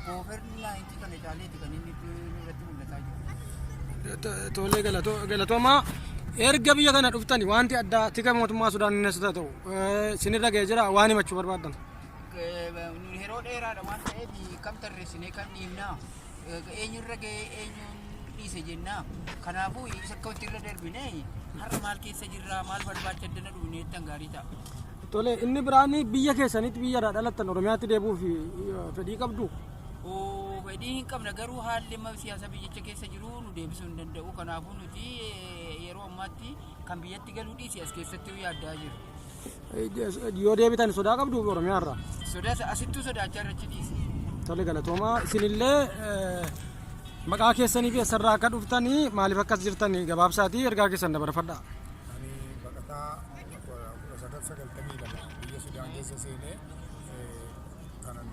COVID-19 kana caaleti kan inni irratti mul'ataa jiru. Tolee galatoomaa erga biyya kana dhuftani wanti addaa tika mootummaa Sudaaniinis ta'u sinirra ga'ee jira waan himachuu barbaaddan. Yeroo dheeraadha waan ta'eef kam tarreessinee kan dhiibnaa eenyurra ga'ee eenyuun dhiise jennaa kanaafuu isa akka wanti irra darbinee har'a maal keessa jirra maal barbaacha addana dhufnee ittiin gaarii ta'a. Tolee inni biraan biyya keessanitti biyya dhalattan Oromiyaatti deebi'uuf fedhii qabdu. Fedhii hin qabna garuu haalli siyaasa biyyicha keessa jiru nu deebisuu hin danda'u kanaafuu nuti yeroo ammaatti kan biyyatti galuu dhiisi as keessatti yaaddaa jiru. Yoo deebitan sodaa qabdu Oromiyaarraa. Sodaa asittuu sodaachaa irratti dhiisi. Tolee galatoomaa isinillee maqaa keessanii fi asirraa akka dhuftanii maaliif akkas jirtanii gabaabsaatii ergaa keessan dabarfadhaa. Ani baqataa 1992 biyya Sudaan keessa seenee kanan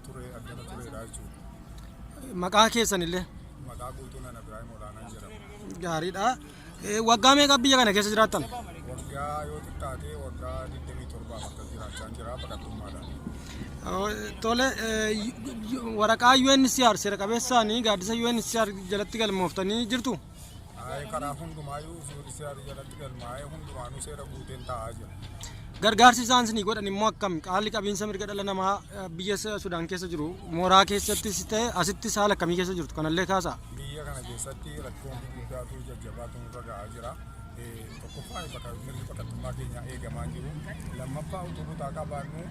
ture addana turedha jechuudha. Maqaa keessanillee. Maqaa guutuu nana Ibraahim Olaanaan jedhama. Gaariidha. Waggaa meeqa biyya kana keessa jiraattan? Waggaa yoo xiqqaate waggaa 27 akka jiraachaa jira baqattummaadhaan. Tole waraqaa UNHCR seera qabeessaanii gaaddisa UNHCR jalatti galmooftanii jirtu? Karaa hundumaayyuu UNHCR jalatti galmaa'ee hundumaanuu seera guuteen taa'aa jira. Gargaarsi isaan isinii godhan immoo akkam haalli qabiinsa mirga dhala namaa biyya Sudaan keessa jiru mooraa keessattis ta'e asittis haala akkamii keessa jirtu kanallee kaasaa? Biyya kana keessatti rakkoon guddaatu jajjabaatu nurra ga'aa jira. Tokkoffaa mirgi baqattummaa keenya eegamaa jiru. Lammaffaa utuu butaa qabaannu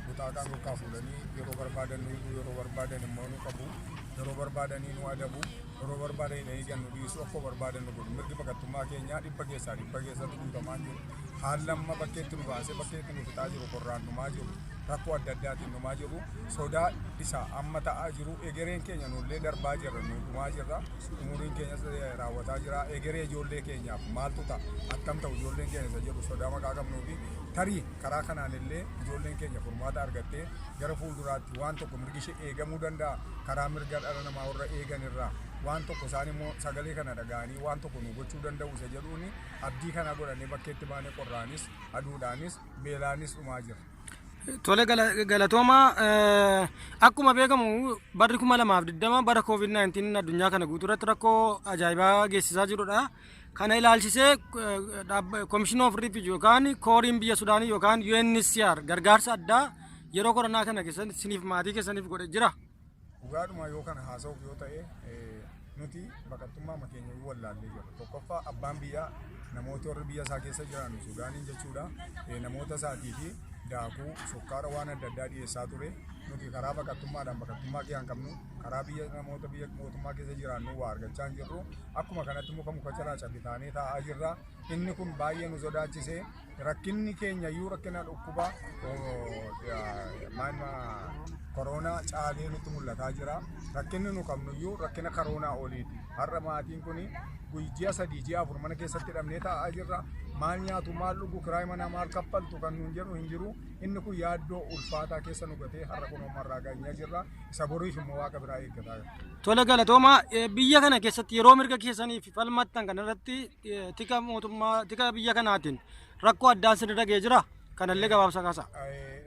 butaa nurkaa fuudhanii yeroo barbaadan yeroo barbaadan immoo nu qabu. Yeroo barbaadanii nu adabu. Yeroo barbaadan eegan nu dhiisu akkoo barbaadan nu godhu. Mirgi baqattummaa keenyaa dhibba keessatti guutamaa jiru. Haallamma bakkeetti nu baasee bakkeetti nu fixaa jiru qorraan numaa jiru rakkoo adda addaatiin numaa jiru sodaa isaa amma ta'aa jiru egereen keenya nullee darbaa jirra nu dhumaa jirra umuriin keenyas raawwataa jira egeree ijoollee keenyaaf maaltu ta'a akkam ta'u ijoolleen keenya isa jedhu sodaa maqaa qabnuu fi tarii karaa kanaan illee ijoolleen keenya furmaata argattee gara fuulduraatti waan tokko mirgi ishee eegamuu danda'a karaa mirga dhala namaa warra eegan irraa waan tokko isaan immoo sagalee kana dhaga'anii waan tokko nu gochuu danda'u isa jedhuuni abdii kana godhannee bakkeetti baanee qorraanis aduudhaanis beelaanis dhumaa jira. Tole galatoomaa akkuma beekamu barri 2020 bara COVID-19 addunyaa kana guutuurratti rakkoo ajaa'ibaa geessisaa jirudha. Kana ilaalchisee Commission of Refuge yookaan kooriin biyya Sudaanii yookaan UNHCR gargaarsa addaa yeroo koronaa kana keessatti isiniif maatii keessaniif godhe jira. Dhugaadhuma yoo kana haasa'uuf yoo ta'e nuti baqattummaa keenya wallaallee jirra. Tokkoffaa abbaan biyyaa namoota warri biyya isaa keessa jiran Sudaaniin jechuudha. Namoota isaatii fi daakuu sukkaara waan adda addaa dhiyeessaa ture. Nuti karaa baqattummaadhaan baqattummaa kiyaan qabnu karaa biyya namoota biyya mootummaa keessa jiraannu waa argachaa hin jirru. Akkuma kanatti muka jalaa cabitaanee taa'aa jirra. Inni kun baay'ee nu sodaachisee rakkinni keenya iyyuu rakkina dhukkubaa koronaa caalee nutti mul'ataa jira. Rakkinni nu qabnu iyyuu rakkina koronaa oliiti. Har'a maatiin kun ji'a 3 ji'a 4 mana keessatti hidhamnee taa'aa jirra. Maal nyaatu maal dhugu kiraay manaa maal kaffaltu kan nuun jedhu hin jiru. Inni kun yaaddoo ulfaataa keessa nu gatee har'a kun uummarraa ga'inyaa jirra. Isa boriif immoo waaqa biraa eeggataa jira. Tole galatoomaa biyya kana keessatti yeroo mirga keessanii fi falmattan kanarratti tika biyya kanaatiin rakkoo addaan sinirra ga'ee jira. Kanallee gabaabsa kaasa.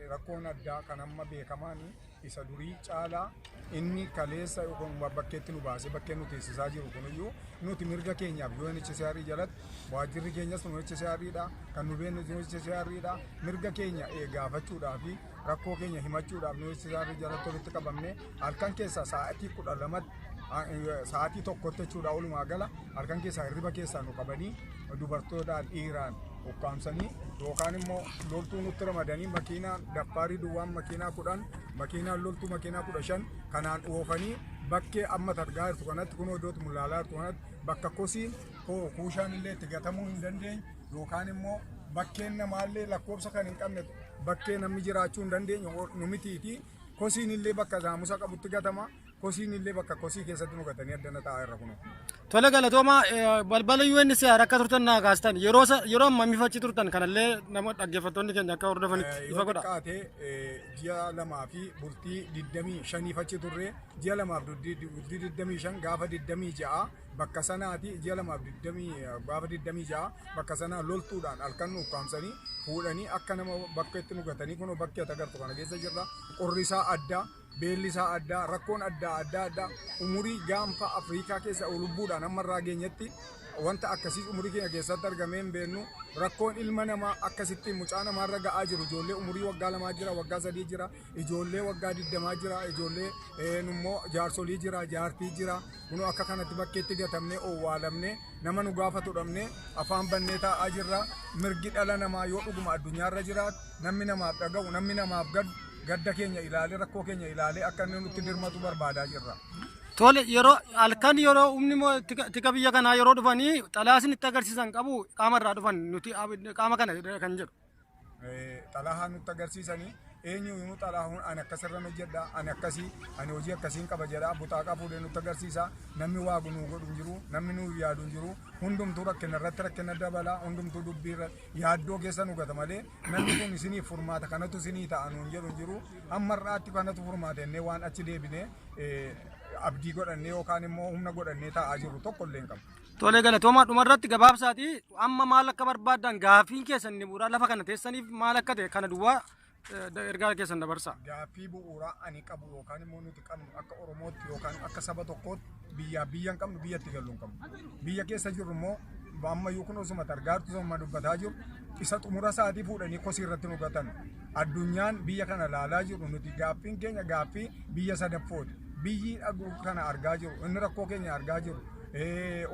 Rakkoon addaa kan amma beekamaan isa durii caalaa inni kaleessa yookaan bakkeetti nu baasee bakkee nu teessisaa jiru kuniyyuu nuti mirga keenyaaf UNHCR jalatti waajjirri keenyas UNHCR'dha kan nu beeknu UNHCR'dha mirga keenya gaafachuudhaa fi rakkoo keenya himachuudhaaf UNHCR jalatti walitti qabamne halkan keessaa sa'aatii 12 sa'aatii tokkotti jechuudha walumaa gala halkan keessaa hirriba keessaa nu qabanii dubartootaan dhiiraan ukkaamsanii yookaan immoo loltuu nutti ramadanii makiinaa daffaarii duwwaan makiinaa 10 makiinaa loltuu makiinaa 15 kanaan oofanii bakkee amma targaa jirtu kanatti kun iddootti mul'alaa jirtu kanatti bakka kosiin kuushaan illee itti gatamuu hin dandeenye yookaan immoo bakkeen namaallee lakkoofsa kan hin qabne bakkee namni jiraachuu hin dandeenye nu mitiiti kosiin illee bakka zaamusa qabutti gatama kosiin illee bakka kosii keessatti nu gatanii addana taa'aa irra kunuun. Tole galatoomaa balbala UNHCR akka turtan naa kaastan yeroo amma mifachi turtan kanallee nama dhaggeeffattoonni keenya akka hordofanitti ifa godha. Qaatee ji'a 2 fi bultii 25 fachi turre ji'a 2 fi bultii 25 gaafa 26 bakka sanaati ji'a 2 fi 20 gaafa 26 bakka sanaa loltuudhaan halkan nu ukkaamsanii fuudhanii akka nama bakka itti nu gatanii kun bakki agartu kana keessa jirra qorrisaa addaa beellisaa addaa rakkoon addaa umurii gaanfa Afrikaa keessa lubbuudhaan ammarraa geenyetti wanta akkasii umurii keenya keessatti argamee hin beeknu rakkoon ilma namaa akkasitti mucaa namaarra ga'aa jiru ijoollee umurii waggaa 2 jira waggaa 3 jira ijoollee waggaa 20 jira ijoollee nummoo jaarsolii jira jaartii jira kunoo akka kanatti bakkeetti gatamnee owwaalamnee nama nu gaafatu dhabnee afaan bannee taa'aa jirra mirgi dhala namaa yoo dhuguma addunyaarra jiraatu namni namaaf dhaga'u namni namaaf gadda keenya ilaalee rakkoo keenya ilaalee akka inni nutti dirmatu barbaadaa jirra. Tole yeroo halkan yeroo umni tika biyya kanaa yeroo dhufanii xalaasin itti agarsiisan qabu qaama irraa dhufan nuti qaama kana kan jedhu. Xalaahaa nutti agarsiisanii eenyu xalaahuun ani akkasirra hojjedha ani akkasii ani hojii akkasiin qaba jedha butaaqa fuudhee nutti agarsiisa namni waa nuu godhu hin jiru namni nuu yaadu hin jiru hundumtuu rakkina irratti rakkina dabala hundumtuu dubbii yaaddoo keessa nu gata malee namni kun isiniif furmaata kanatu isinii ta'a nuun jedhu hin jiru ammarraatti kanatu furmaata innee waan achi deebinee abdii godhannee yookaan immoo humna godhannee taa'aa jiru tokko illee hin qabu. Tole galatoomaa dhumarratti gabaabsaati amma maal akka barbaaddan gaafiin keessan ni bu'uura lafa kana teessaniif maal akka ta'e kana duwwaa ergaa keessan dabarsa. Gaaffii bu'uuraa ani qabu yookaan immoo nuti qabnu akka Oromootti yookaan akka saba tokkootti biyya hin qabnu biyyatti galuu hin qabnu. Biyya keessa jirru immoo ammayyuu kun osuma targaartu osuma dubbataa jiru isa xumura isaatii fuudhanii kosii irratti nu gatan. Addunyaan biyya kana laalaa jiru nuti gaaffiin keenya gaaffii biyya sadaffooti. Biyyi dhaguu kana argaa jiru inni rakkoo keenya argaa jiru.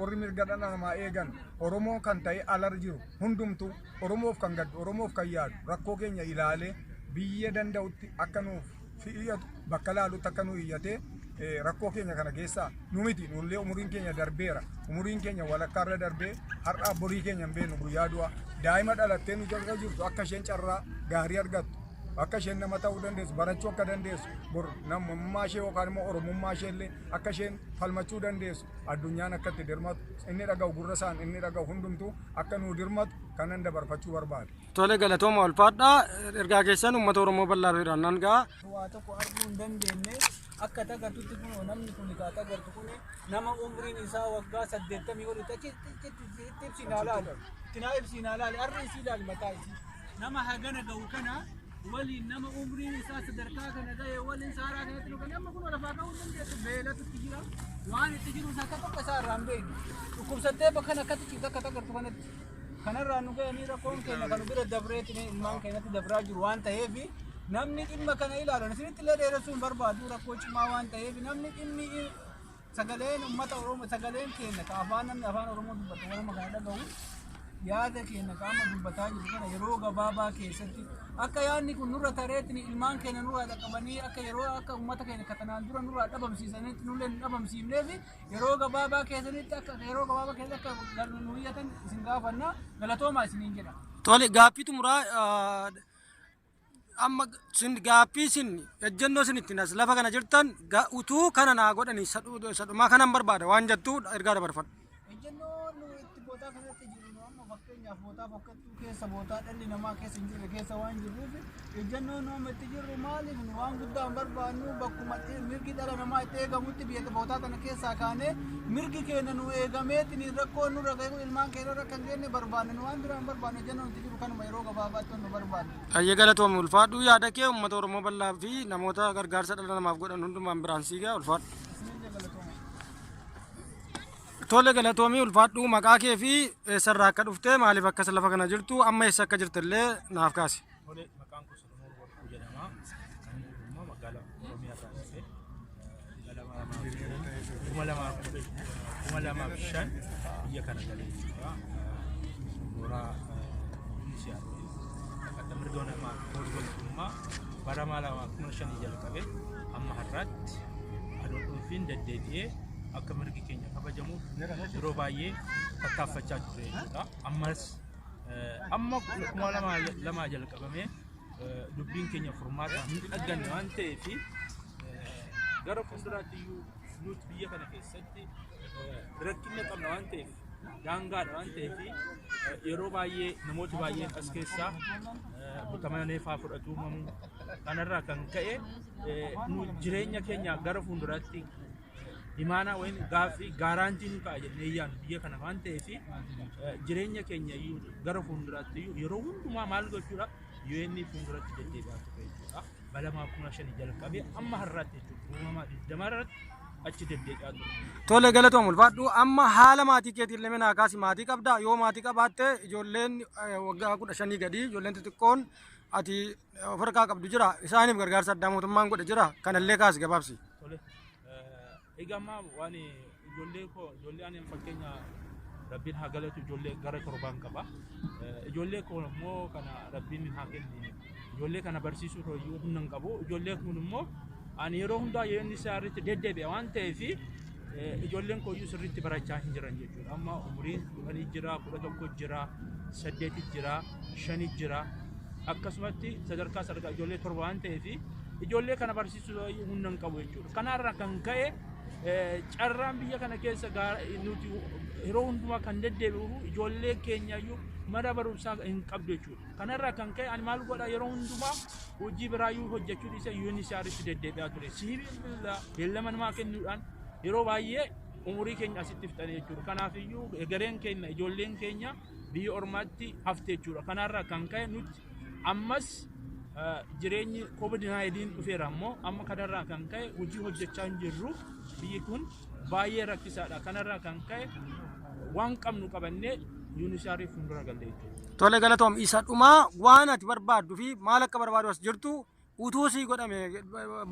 Orri mirga dhala namaa eegan Oromoo kan ta'e alar jiru hundumtu Oromoof kan gaddu Oromoof kan yaadu rakkoo keenya ilaalee biyya danda'utti akka nuuf fi'iyatu bakka laalutti akka nu iyyate rakkoo keenya kana keessaa nu miti nullee umuriin keenya darbeera umuriin keenya walakkaarra darbee har'aa borii keenya hin beeknu guyyaa du'a daa'ima dhalattee nu jalqa jirtu akka isheen carraa gaarii argattu akka isheen nama ta'uu dandeessu barachuu akka dandeessu bor namummaa ishee yookaan immoo oromummaa ishee illee akka isheen falmachuu dandeessu addunyaan akka itti dirmatu inni dhaga'u gurra isaan inni dhaga'u hundumtuu akka nu dirmatu kanan dabarfachuu barbaade. Tole galatooma ulfaadhaa ergaa keessan uummata Oromoo bal'aa biraan nan ga'a. Waa tokko arguu hin dandeenye akka tagartutti kun namni kun kaa tagartu kun nama umriin isaa waggaa 80 ol itti ibsinaa laale tinaa ibsinaa laale arri isii laale mataa isii nama hagana ga'u kana waliin nama umriin isaa sadarkaa kana ga'e waliin saaraa kanatti dhugan amma kun lafaa ga'uu dandeessu beelatutti jira waan itti jiru isaa tokko isaa irraan beeknu dhukkubsattee bakka akkatti ciita akka tagartu kanatti kanarraa nu ga'anii rakkoon keenya kan bira dabreetti ilmaan keenyatti dabraa jiru waan ta'eef namni dhimma kana ilaalan isinitti illee dheeressuu hin barbaadu rakkoo cimaa waan ta'eef namni dhimmi sagaleen uummata Oromoo sagaleen keenya ka afaan namni afaan Oromoo dubbatu waan kana dhaga'u yaada keenya qaama dubbataa jiru kana yeroo gabaabaa keessatti akka yaadni kun nurra tareetti ilmaan keenya nurraa dhaqqabanii akka yeroo akka uummata keenya katanaan dura nurraa dhabamsiisanitti nullee dhabamsiifneef yeroo gabaabaa keessatti akka yeroo gabaabaa keessatti akka nu hiyyatan isin gaafanna galatoomaa isiniin jedha. Tole gaaffii xumuraa amma sin gaaffii sin ejjennoo sin ittiin as lafa kana jirtan utuu kana naa godhanii sadhumaa kanan barbaada waan jettu ergaa dabarfadhu. Ejjennoo nu itti bootaa kanatti jiru amma fakkeenyaaf bootaa bokkattuu keessa bootaa dhalli namaa keessa hin jirre keessa waan jirruuf ejjennoo nu amma itti jirru maaliif waan guddaa hin barbaannu bakkuma mirgi dhala namaa itti eegamutti biyya bootaa kana keessaa kaanee mirgi keenya nu eegameetiin rakkoon nurra ga'u ilmaan keenya irra kan geenye barbaanne nu waan biraa hin barbaanne ejjennoo nuti jiru kanuma yeroo gabaabaatti nu barbaanne. Ayyee galatoomii ulfaadhu yaada kee uummata Oromoo bal'aa fi namoota gargaarsa dhala namaaf godhan hundumaan biraan siigaa ulfaadhu. Tole galatoomii ulfaadhu maqaa kee fi eessarraa akka dhufte maaliif akkas lafa kana jirtu amma eessa akka jirtillee naaf kaasi. Tole maqaan koo Solomoon Warquu jedhama. Kan immoo magaalaa Oromiyaa irraa dhufe. Kuma lamaaf shan biyya kana galee jechuudha. Mooraa Indoneeshiyaa akka mirga namaa mootummaa bara 2015 jalqabe amma har'aatti adoon dhuunfiin deddeebi'ee akka mirgi keenya kabajamuuf yeroo baay'ee tattaaffachaa ture jechuudha. Ammas amma kuma lama jalqabamee dubbiin keenya furmaata hin dhagganne waan ta'eef gara fuulduraatti iyyuu nuti biyya kana keessatti rakkina qabna waan ta'eef daangaadha waan ta'eef yeroo baay'ee namooti baay'een as keessaa butamanii faa fudhatu kanarraa kan ka'e nu jireenya keenya gara fuulduraatti imaanaa wayin gaaffii gaaraantii nu ka'a jennee yaadnu biyya kana waan ta'eef jireenya keenya iyyuu gara fuulduraatti iyyuu yeroo hundumaa maal gochuudha UN fuulduratti deddeebi'aa ture jechuudha. balamaa kuma shanii jalqabee amma har'aatti jechuudha uumamaa digdamarratti achi deddeebi'aa ture. Tole galatoom ulfaadhu amma haala maatii keetiin lemee naa kaasi maatii qabdaa yoo maatii qabaatte ijoolleen waggaa 15 gadi ijoolleen xixiqqoon ati of harkaa qabdu jira isaaniif gargaarsa addaa mootummaan godhe jira kanallee kaasi gabaabsi. Tole egaa amma waan ijoollee ani fakkeenya rabbiin haa galatu ijoollee gara torbaan qaba ijoollee kun immoo kana rabbiin haa kennu ijoollee kana barsiisuu hooyyuu humna hin qabu ijoollee kun immoo ani yeroo hundaa yeroo isaa irratti deddeebi'a waan ta'eef ijoolleen kooyyuu sirriitti barachaa hin jiran jechuudha amma umuriin 10 jira 11 jira 8 jira 5 jira akkasumatti sadarkaa ijoollee torba waan ta'eef ijoollee kana barsiisuu humna hin qabu jechuudha kanarraa kan ka'e carraan biyya kana keessa nuti yeroo hundumaa kan deddeebi'u ijoollee keenyayyuu mana barumsaa hin qabdu jechuudha kanarraa kan ka'e ani maal godha yeroo hundumaa hojii biraayyuu hojjechuu isa yuunisaaritti deddeebi'aa ture sibiila beellama namaa kennuudhaan yeroo baay'ee umurii keenya asitti fixan jechuudha kanaafiyyuu egereen keenya ijoolleen keenya biyya ormaatti hafte jechuudha kanarraa kan ka'e nuti ammas jireenyi COVID-19 dhufeera ammoo amma kanarraa kan ka'e hojii hojjechaa hin jirru biyyi kun baay'ee rakkisaadha kanarraa kan ka'e waan qabnu qabannee yuunisaariif fuuldura galle jechuudha. Tole galatoom isa dhumaa waan ati barbaaddu fi maal akka barbaadu as jirtu utuu sii godhame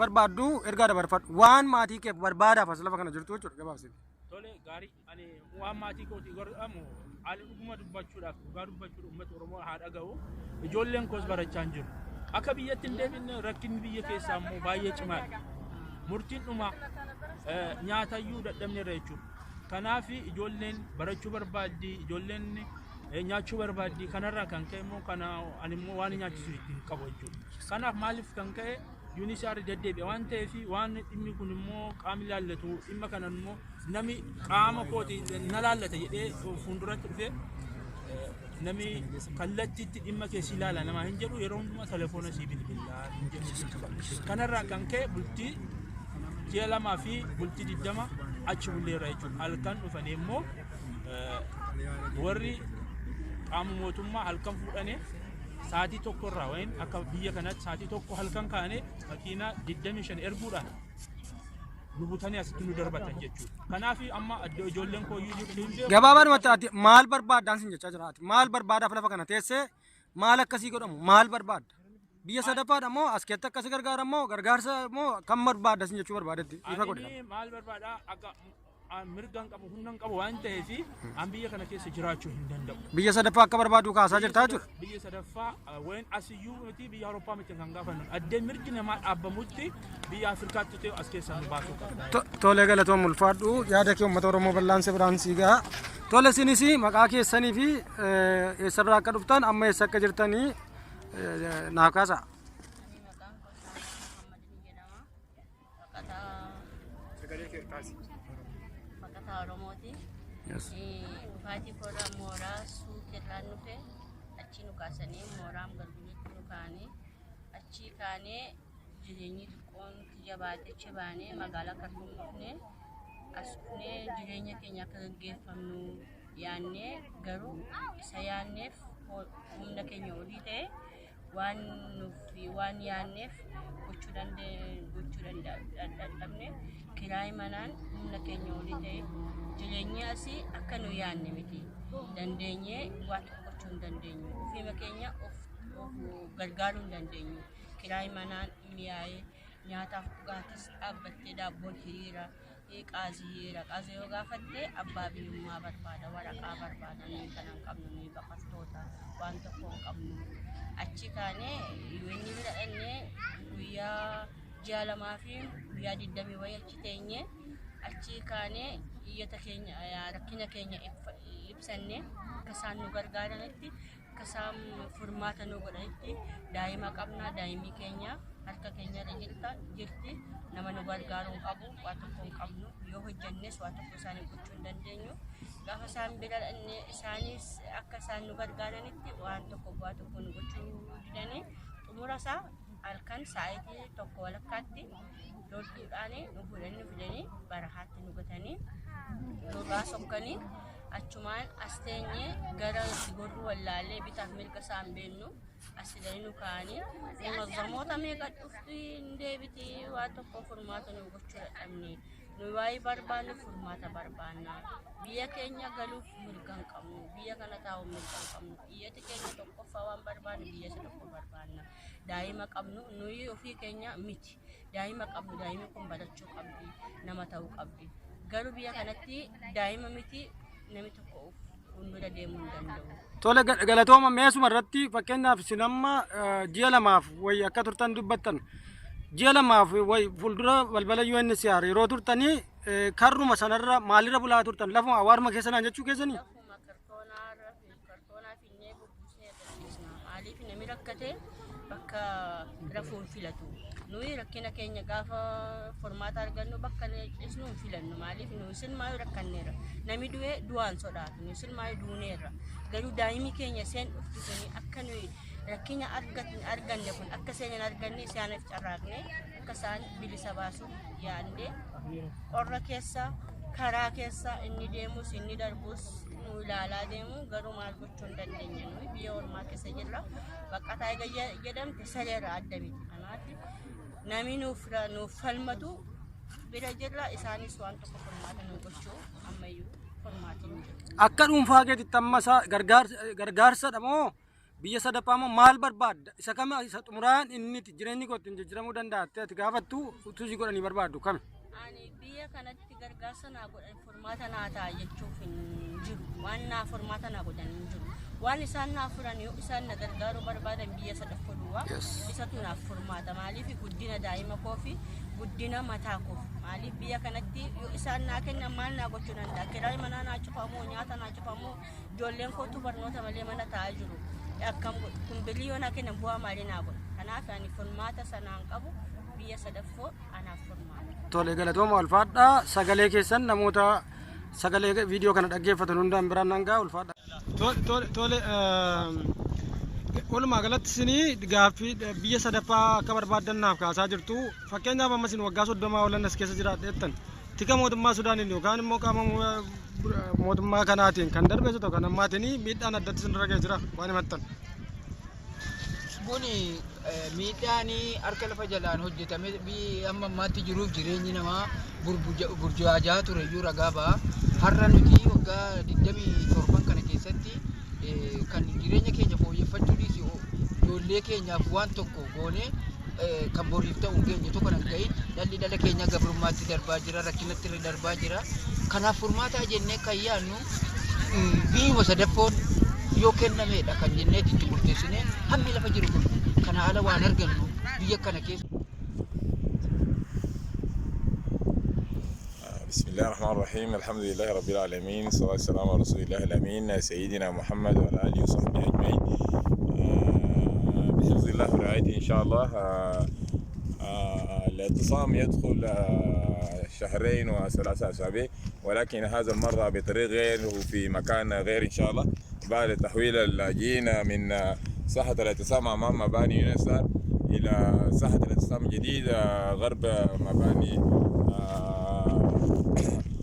barbaaddu ergaa dabarfadhu waan maatii kee barbaadaaf as lafa kana jirtu jechuudha gabaabsi. Tole gaarii ani waan maatii kootii godhamu haala dhuguma dubbachuudhaaf dhugaa dubbachuudhaaf uummata Oromoo haa dhaga'u ijoolleen koos barachaa hin jiru. Akka biyyatti hin deebine rakkinni biyya keessaa immoo baay'ee cimaadha. Murtiin dhuma nyaatayyuu dadhabneerra jechuudha. Kanaaf ijoolleen barachuu barbaaddi ijoolleen nyaachuu barbaaddi kanarraa kan ka'e immoo kana ani immoo waan nyaachisu ittiin qabu jechuudha. Kanaaf maaliif kan ka'e yuunisaari deddeebi'a waan ta'eef waan dhimmi kun immoo qaama ilaallatu dhimma kana immoo nami qaama kooti na laallata jedhee fuulduratti dhufee nami kallattiitti dhimma keessi ilaala namaa hin jedhu yeroo hundumaa telefoona sii bilbilaa hin jedhu kanarraa kan ka'e bultii 2 fi bultii 20 achi bulleerra jechuudha halkan dhufanii immoo warri qaama mootummaa halkan fuudhanii sa'aatii tokkorraa wayin akka biyya kanatti sa'aatii tokko halkan kaane makiinaa 25 erguudhaan nu butanii asitti nu darbatan jechuudha. Kanaaf amma ijoolleen kooyyuu gabaabadumatti ati maal barbaaddan sin jechaa jira ati maal barbaadaaf lafa kana teessee maal akkasii godhamu maal barbaadda biyya sadaffaadha moo as keessatti akkasii gargaara moo gargaarsa moo kan barbaadda sin jechuu barbaadetti ifa godha. Maal barbaada akka mirgaan qabu humnaan qabu waan ta'eef an biyya kana keessa jiraachuu hin danda'u. Biyya sadaffaa akka barbaadu kaasaa jirtaa jechuudha. Biyya sadaffaa wayin asiyyuu miti biyya Awurooppaa miti kan gaafannu addee mirgi namaa dhaabbamutti biyya Afrikaatti ta'e as keessaa nu baasuu qabna. Tole galatoom ulfaadhu yaada kee uummata Oromoo bal'aansa biraan siigaa. Tole isinis maqaa keessanii fi eessarraa akka dhuftan amma eessa akka jirtanii naaf kaasaa. Oromoti. Dhufaatii koraa mooraa suuqirraa dhufe achi nu kaasanii mooraa galgulitti nu kaanii achi kaanee jireenyi xiqqoon jabaatee achi baanee magaalaa Kartuum dhufnee as dhufnee jireenya keenya akka gaggeeffamnu yaannee garuu isa yaanneef humna keenya olii ta'e waan nufi waan yaanneef gochuu danda'amne kiraay manaan humna keenya olii ta'e jireenyi asii akka nu yaanne miti dandeenyee waa tokko gochuu hin dandeenyu ofiima keenya of gargaaruu hin dandeenyu kiraay manaan mi'aayee nyaataaf dhugaatis dhaabbattee daabboon hiriira qaazii yoo gaafatte abbaa biyyummaa barbaada waraqaa barbaada nuyi kan hin qabnu nuyi baqattoota waan tokko hin qabnu achi kaanee inni bira dhannee guyyaa 2 fi guyyaa 20 wayii achi teenye achi kaanee iyyata keenya rakkina keenya ibsanne akka isaan nu gargaaranitti akka isaan furmaata nu godhanitti daa'ima qabna daa'imni keenya harka keenyarra jirti nama nu gargaaruu qabu waa tokko hin qabnu yoo hojjennes waa tokko isaanii gochuu hin dandeenyu gaafa isaan bira dhannee isaanis akka isaan nu gargaaranitti waan tokko nu gochuu didanii xumura isaa halkan sa'aatii 1 walakkaatti loltuudhaan nu fidanii barahaatti nu gatanii nurraa sokkanii achumaan as teenyee gara gorru wallaalee bitaaf mirga isaan beennu أسدين كاني منظمات أميكا تفتي ديبتي واتوكو فرماتو نوغوشو أمني نواي بربان فرماتا بربانا بيا كينيا غالو مرغان قمو بيا كانا تاو مرغان قمو بيا تكينيا توكو فوان بربان بيا سدوكو بربانا دائما قمنو نوي وفي كينيا ميتي دائما قمنو دائما كون بدچو قبدي نما تاو قبدي غالو بيا كانتي دائما ميتي نمي توكو hundura deemuu hin danda'u. Tole galatooma meesuma irratti fakkeenyaaf isin amma ji'a lamaaf wayi akka turtan dubbattan ji'a lamaaf wayi fuuldura balbala UNHCR yeroo turtanii karruma sanarra maalirra bulaa turtan lafuma awaaruma keessanaan jechuu keessanii? Lafuma kartoonaa finnee bubbusnee agarsiisna. Maaliif namni rakkate bakka rafuun filatu. Nuyi rakkina keenya gaafa formaata argannu bakka isnu hin filannu. Maaliif nuyi sin maayu rakkanneera. Nami du'ee du'aan sodaatu. Nuyi sin maayu duuneerra. Garuu daa'imni keenya seen dhuftisanii akka nuyi rakkina arganne kun akka seenan arganne isaaniif carraaqne akka isaan bilisa baasuuf yaadne qorra keessa karaa keessa inni deemus inni darbus nu ilaalaa deemu garuu maal gochuu hin dandeenye nuyi biyya ormaa keessa jirra baqataa jedhamte saleerra adda miti kanaaf namni nuuf falmatu bira jirra isaanis waan tokko formaata nu gochuu ammayyuu formaatiin jiru. Akka dhuunfaa keetitti amma gargaarsadha moo biyya sadaffaa moo maal barbaadda? Isa kama isa xumuraan inni jireenyi koo ittiin jijjiiramuu danda'atte ati gaafattu utuu godhanii barbaaddu kami? Ani biyya kanatti gargaarsa naa godhan formaata naa ta'a jechuuf hin jiru. Waan naa formaata naa godhan hin jiru. Waan isaan naa furan yoo isaan na gargaaruu barbaadan biyya sadaffaa duwwaa isatu naaf formaata. Maaliif guddina daa'ima koo fi guddina mataa koo. Maaliif biyya kanatti yoo isaan naa kennan maal naa gochuu danda'a? Kiraayi manaa naa cufamoo nyaata naa cufamoo ijoolleen kootu barnoota malee mana taa'aa jiru. Akkam kun biliyoon akka nan bu'aa maalii naa godha. Kanaaf ani formaata sanaan qabu biyya sadaffoo anaaf formaata. Tole galatooma ulfaadhaa sagalee keessan namoota sagalee viidiyoo kana dhaggeeffatan hundaan biraan nangaa ulfaadha. Tole walumaa galatti isinii gaaffii biyya sadaffaa akka barbaaddannaaf kaasaa jirtu fakkeenyaaf amma isin waggaa 30 olan as keessa jiraattan tika mootummaa Sudaaniin yookaan immoo qaama mootummaa kanaatiin kan darbeessu tokko kan ammaatiin miidhaan addatti isin irra jira waan himattan. Buni miidhaan harka lafa jalaan hojjetame amma ammaatti jiruuf jireenyi namaa burjaajaa ture iyyuu ragaa ba'a. Har'a nuti waggaa 27 kana keessatti kan jireenya keenya fooyyeffachuudhaaf ijoollee keenyaaf waan tokko goonee kan boriif ta'u keenya tokko nan gahin dhalli dhala keenya gabrummaatti darbaa jira rakkinatti irra darbaa jira. Kanaaf furmaata jennee kan yaadnu biyyuma sadaffoon yoo kennamedha kan jennee itti murteessinee hammi lafa jiru kun kana ala waan argannu biyya kana keessa. بسم الله الرحمن الرحيم الحمد لله رب العالمين والصلاة والسلام على رسول الله الأمين سيدنا محمد وعلى آله وصحبه أجمعين بحفظ الله ورعايته إن شاء الله. الاعتصام يدخل شهرين وثلاثة أسابيع ولكن هذا المرة بطريق غير وفي مكان غير إن شاء الله بعد تحويل اللاجئين من ساحة الاعتصام أمام مباني يونسار إلى ساحة الاعتصام الجديدة غرب مباني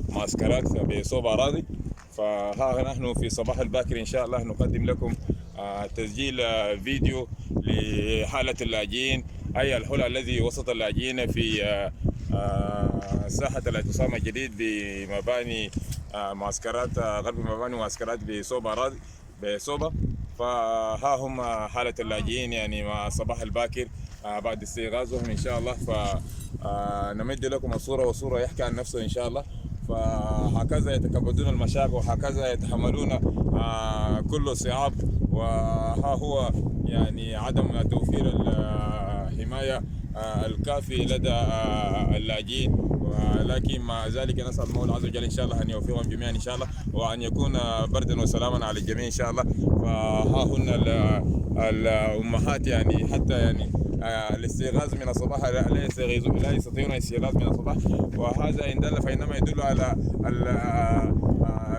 معسكرات بصوب أراضي. فها نحن في صباح الباكر إن شاء الله نقدم لكم تسجيل فيديو لحالة اللاجئين أي الحلة الذي وسط اللاجئين في ساحة الاعتصام الجديد بمباني معسكرات غرب مباني معسكرات بصوب أراضي بصوبة. فها هم حالة اللاجئين يعني مع صباح الباكر بعد استيقاظهم إن شاء الله. فنمد لكم الصورة وصورة يحكي عن نفسه إن شاء الله. فهكذا يتكبدون المشاق وهكذا يتحملون كل الصعاب. وها هو يعني عدم توفير الحماية الكافي لدى اللاجئين. ولكن مع ذلك نسأل المولى عز وجل إن شاء الله أن يوفقهم جميعا إن شاء الله وأن يكون بردا وسلاما على الجميع إن شاء الله. فها هن الأمهات يعني حتى يعني الاستيغاث من الصباح لا يستطيعون الاستيغاث من الصباح. وهذا إن دل فإنما يدل على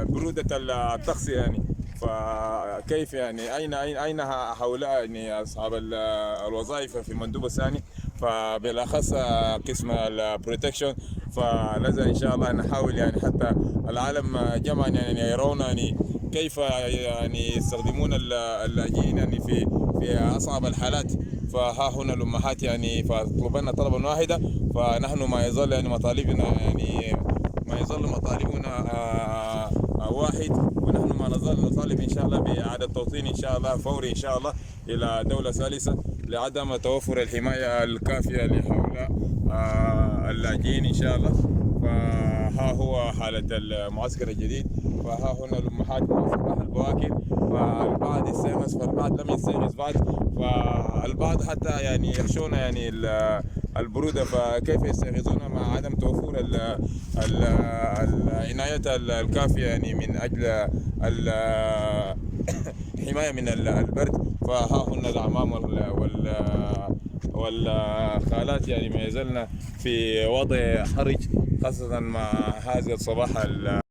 برودة الطقس يعني. فكيف يعني أين هؤلاء يعني أصحاب الوظائف في المندوب الثاني فبالأخص قسم البروتكشن. فلازم إن شاء الله نحاول يعني حتى العالم جمعا يعني يرون يعني كيف يعني يستخدمون اللاجئين يعني في بأصعب الحالات. فها هنا الأمهات يعني فطلبنا طلبا واحدة، فنحن ما يظل يعني مطالبنا يعني ما يظل مطالبنا واحد، ونحن ما نظل نطالب إن شاء الله بإعادة توطين إن شاء الله فوري إن شاء الله إلى دولة ثالثة لعدم توفر الحماية الكافية لهؤلاء اللاجئين إن شاء الله. فها هو حالة المعسكر الجديد. فها هنا الأمهات من صباح البواكر، فالبعض يستيقظ فالبعض لم يستيقظ بعد، فالبعض حتى يعني يخشون يعني البرودة، فكيف يستيقظون مع عدم توفر العناية الكافية يعني من أجل الحماية من البرد. فها هنا الأعمام والخالات يعني ما يزلنا في وضع حرج، خاصة مع هذا الصباح